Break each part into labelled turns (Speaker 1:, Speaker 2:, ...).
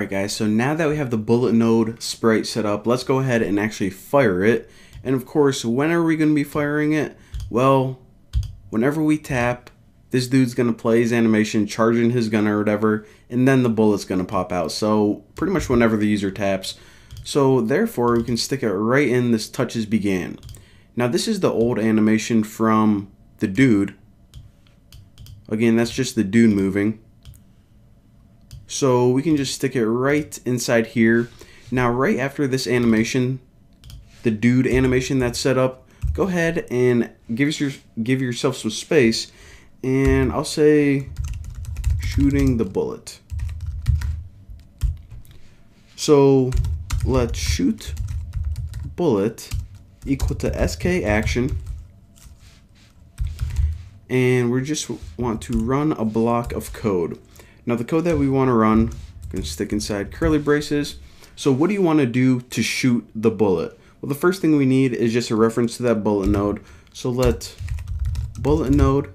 Speaker 1: Alright guys, so now that we have the bullet node sprite set up, let's go ahead and actually fire it. And of course, when are we going to be firing it? Well, whenever we tap, this dude's going to play his animation, charging his gun or whatever, and then the bullet's going to pop out. So pretty much whenever the user taps. So therefore, we can stick it right in this touches began. Now this is the old animation from the dude. Again, that's just the dude moving. So we can just stick it right inside here. Now right after this animation, the dude animation that's set up, go ahead and give yourself some space, and I'll say shooting the bullet. So let's shoot bullet equal to SK action, and we just want to run a block of code. Now the code that we want to run, I'm going to stick inside curly braces. So what do you want to do to shoot the bullet? Well, the first thing we need is just a reference to that bullet node. So let bullet node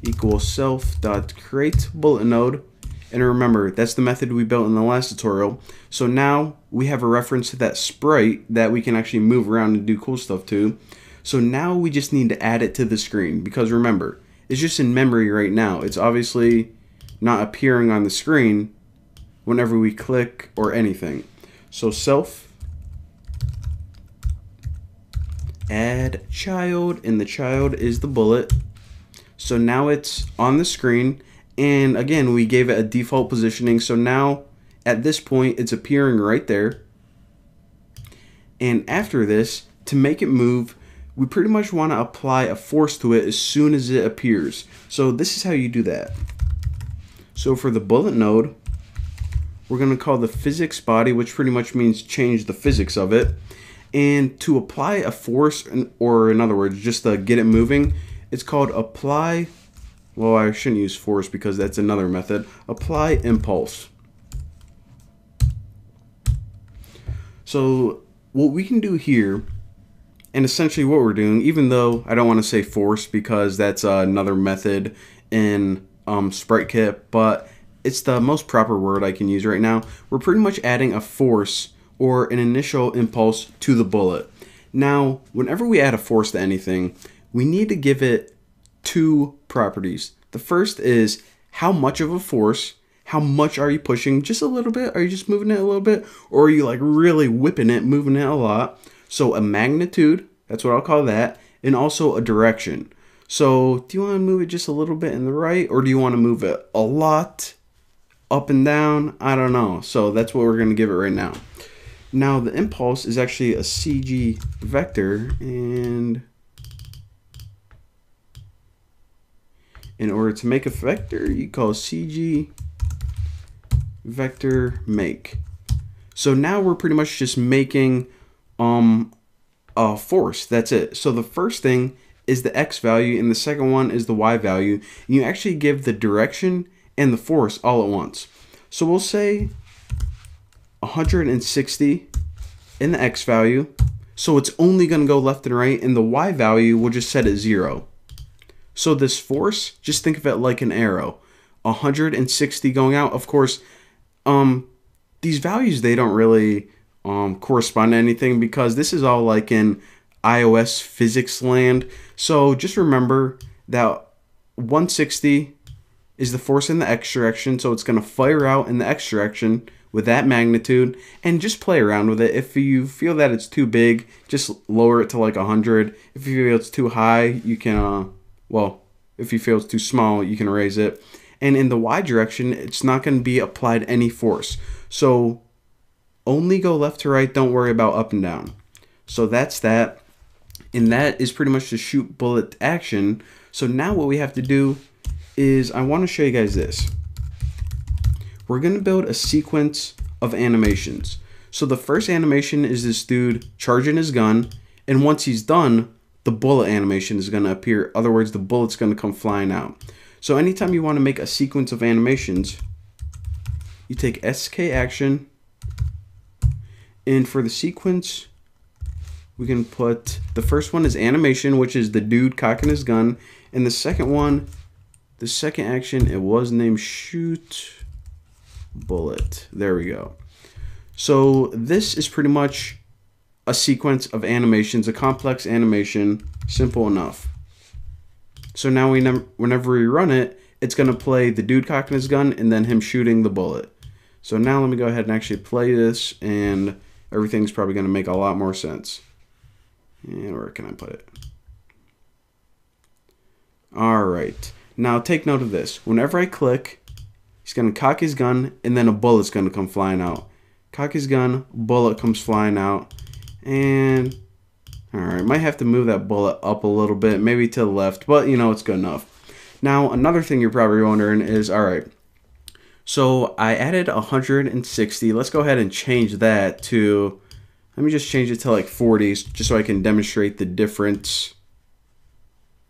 Speaker 1: equal self.create bullet node. And remember, that's the method we built in the last tutorial. So now we have a reference to that sprite that we can actually move around and do cool stuff to. So now we just need to add it to the screen, because remember, it's just in memory right now. It's obviously not appearing on the screen whenever we click or anything. So self add child, and the child is the bullet. So now it's on the screen, and again we gave it a default positioning, so now at this point it's appearing right there. And after this, to make it move, we pretty much want to apply a force to it as soon as it appears. So this is how you do that. So for the bullet node, we're going to call the physics body, which pretty much means change the physics of it. And to apply a force, or in other words, just to get it moving, it's called apply, well, I shouldn't use force because that's another method, apply impulse. So what we can do here, and essentially what we're doing, even though I don't want to say force because that's another method in sprite kit, but it's the most proper word I can use right now. We're pretty much adding a force or an initial impulse to the bullet. Now, whenever we add a force to anything, we need to give it two properties. The first is how much of a force, how much are you pushing? Just a little bit? Are you just moving it a little bit? Or are you like really whipping it, moving it a lot? So a magnitude, that's what I'll call that, and also a direction. So do you want to move it just a little bit in the right, or do you want to move it a lot up and down? I don't know. So that's what we're going to give it right now. Now the impulse is actually a CG vector, and in order to make a vector, you call CG vector make. So now we're pretty much just making a force. That's it. So the first thing is the X value, and the second one is the Y value. And you actually give the direction and the force all at once. So we'll say 160 in the X value. So it's only going to go left and right, and the Y value we'll just set at 0. So this force, just think of it like an arrow. 160 going out. Of course, these values, they don't really correspond to anything because this is all like in iOS physics land. So just remember that 160 is the force in the X direction, so it's going to fire out in the X direction with that magnitude, and just play around with it. If you feel that it's too big, just lower it to like 100. If you feel it's too high, you can, well, if you feel it's too small, you can raise it. And in the Y direction, it's not going to be applied any force. So only go left to right, don't worry about up and down. So that's that. And that is pretty much the shoot bullet action. So now what we have to do is, I want to show you guys this. We're going to build a sequence of animations. So the first animation is this dude charging his gun, and once he's done, the bullet animation is going to appear. In other words, the bullet's going to come flying out. So anytime you want to make a sequence of animations, you take SK action, and for the sequence, we can put, the first one is animation, which is the dude cocking his gun, and the second one The second action, it was named shoot bullet. There we go. So this is pretty much a sequence of animations, a complex animation, simple enough. So now whenever we run it, it's going to play the dude cocking his gun and then him shooting the bullet. So now let me go ahead and actually play this, and everything's probably going to make a lot more sense. And where can I put it? Alright, now take note of this. Whenever I click, he's going to cock his gun, and then a bullet's going to come flying out. Cock his gun, bullet comes flying out, and alright, might have to move that bullet up a little bit, maybe to the left, but you know, it's good enough. Now, another thing you're probably wondering is, alright, so I added 160. Let's go ahead and change that to, let me just change it to like 40, just so I can demonstrate the difference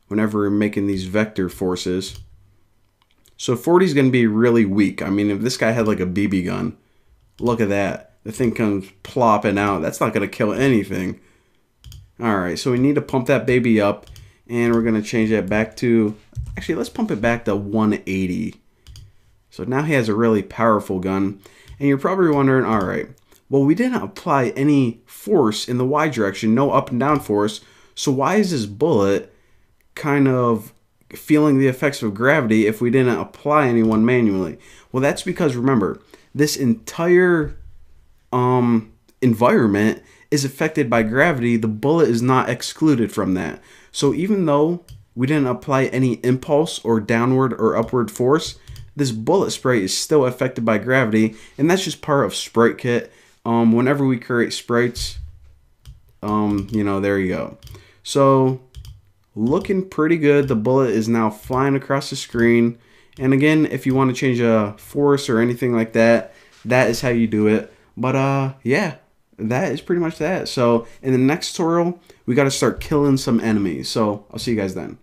Speaker 1: whenever we're making these vector forces. So 40 is going to be really weak. I mean, if this guy had like a BB gun, look at that. The thing comes plopping out. That's not going to kill anything. Alright, so we need to pump that baby up, and we're going to change that back to, actually, let's pump it back to 180. So now he has a really powerful gun. And you're probably wondering, alright, well, we didn't apply any force in the Y direction, no up and down force, so why is this bullet kind of feeling the effects of gravity if we didn't apply any one manually? Well, that's because, remember, this entire environment is affected by gravity. The bullet is not excluded from that. So even though we didn't apply any impulse or downward or upward force, this bullet sprite is still affected by gravity, and that's just part of Sprite Kit. Whenever we create sprites, you know, there you go. So looking pretty good. The bullet is now flying across the screen. And again, if you want to change a force or anything like that, that is how you do it. But yeah, that is pretty much that. So in the next tutorial, we got to start killing some enemies. So I'll see you guys then.